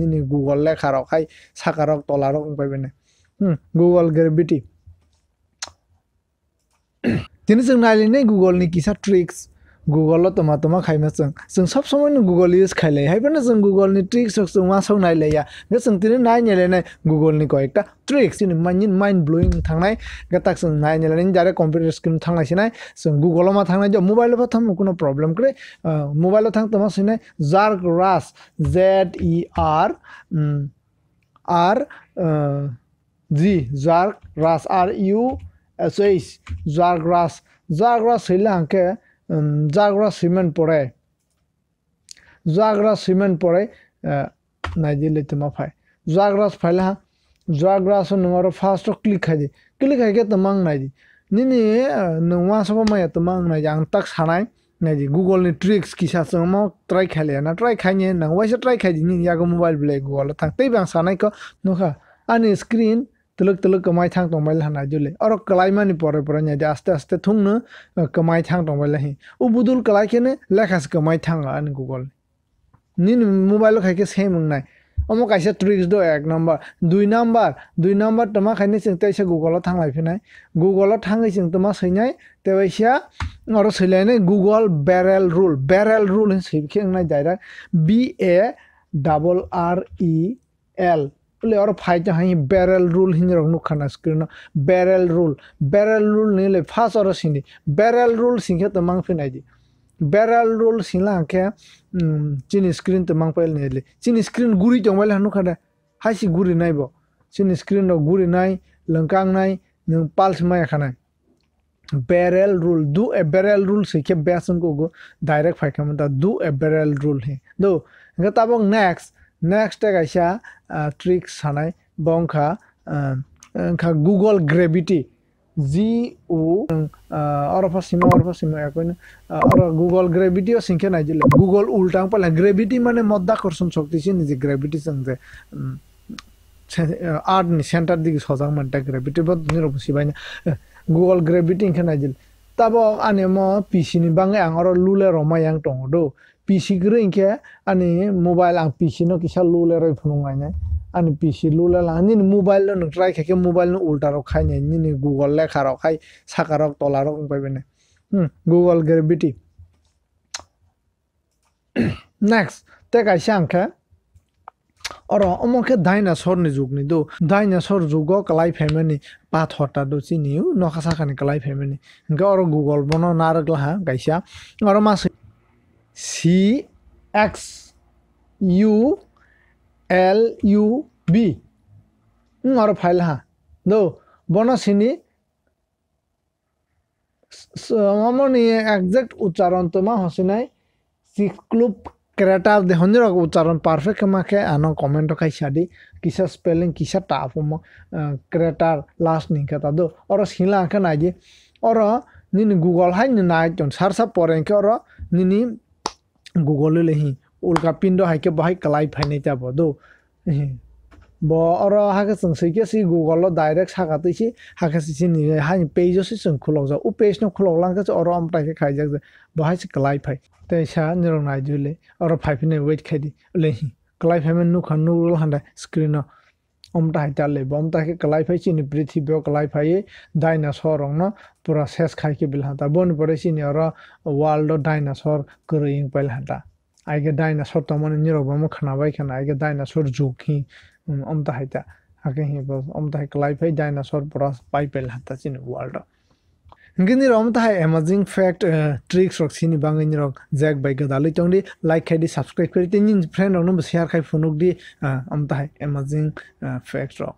ni Google lekha rok hai saka rok tola rok ungpai bene Google gravity tini jeng nailene Google ni kisa tricks Google lo toma khaima jeng sob somoy no Google use khailai haibana jeng Google ni tricks rok jeng ma sok nailai ya jeng tini nai nyelene Google ni koyekta tricks ni mind blowing thangnai gatak jeng nai nyelene jare computer screen thangnai sinai jeng Google lo ma thangnai jo mobile lo tham kono problem kre mobile lo thang toma sinai Zerk Rush Zerk Rush RUSH Zerk Rush hila hanke Zerk Rush cement pore naijile tuma phai Zerk Rush phaila Zerk Rush nungaro fast click khai ke tamang naiji nini nungwa soba maya tamang naiji ang tak sanai naiji Google ni tricks kisa sangmo try khale na try khanye nang waisa try khaji ni yago mobile ble Google thang tei bang sanai ko nokha ani screen tuluk kamai thang tong bail hana jule oro kalai mani pore nya aste thung no kamai thang tong bail hi ubudul kalai kene lekhas kamai thang an Google nin mobile khai ke semung nai omo kaisa tricks do ek number dui number tama khaini sing taisa Google thang lai phinai Google thangai sing tama sainai tewaisia oro sailane Google barrel rule hin sibkheng nai direct BARREL Pule or fight hai barrel rule hin rong nukhana screen barrel rule ni le fast or sini barrel rule singhe tamang phinai di barrel rule singla ke chin screen tamang pail ne le chin screen guri jongwal hanu khada hai si guri nai bo chin screen ro guri nai langkang nai nung pulse mai khana barrel rule do a barrel rule sikhe basan ko go direct fight kamata do a barrel rule he do ngatabong next kaisa tricks hanai bongkha Google gravity orofasima yakon or Google gravity o singke naijile Google ultang pala gravity mane madhyakorshon shakti sin je gravity sangje art ni center dik sojang manta gravity bot niro sibaina Google gravity ingke naijile tabo anemo PC ni bangai ang oro lule roma yang tong do PC gre ingke ani mobile ang PC no kisa lule roi phunungai nai ani PC lule la ni mobile no try khake mobile no ulta rok khai nai ni Google lekha rok khai saka rok tola rok pai bene Google gravity next te kai sangkha oro omoke dinosaur ni jug ni do dinosaur jugo kalai family path hota do chini no khasa khani kalai family ga oro Google bono narak la gaisa oro ma CXULUB oro file ha do bono sini amoni exact ucharon to ma hosinai Cyclope Creator de honjero ucharon perfect ma ke ano comment khai sadi kisa spelling kisa tafo creator last ni kata do oro sila ka naji oro nini Google hai ni nai ton sarsa poren ke oro nini Google le hi ulka pindo hai ke bahai kalai phane ta bodo bo oro ha ka sing ke si Google lo direct sa ka ti si ha ka si ni ha ni page si sing khulok ja u page no khulok lang ka oro am ta ke khai ja bahai si kalai phai te sa ni rong nai jule oro phai phine wait khai di le hi kalai phai men nu khan nu handa screen no om ta ta le bom ta ke kalai phai chi ni prithibyo kalai phai dinosaur rong no pura ses khai ke bil hata bon pore si ni oro world dinosaur kring pel hata ai ke dinosaur to mon ni ro bom khana bai khana ai ke dinosaur jukhi om ta haita ake hi bos om ta kalai phai dinosaur pura pai pel hata chi ni world ngini rom ta amazing fact tricks rok sini bangai ni rok jack bai ga dalai tongdi like khai di subscribe kari tin friend rok no share khai phunuk di om ta amazing fact rok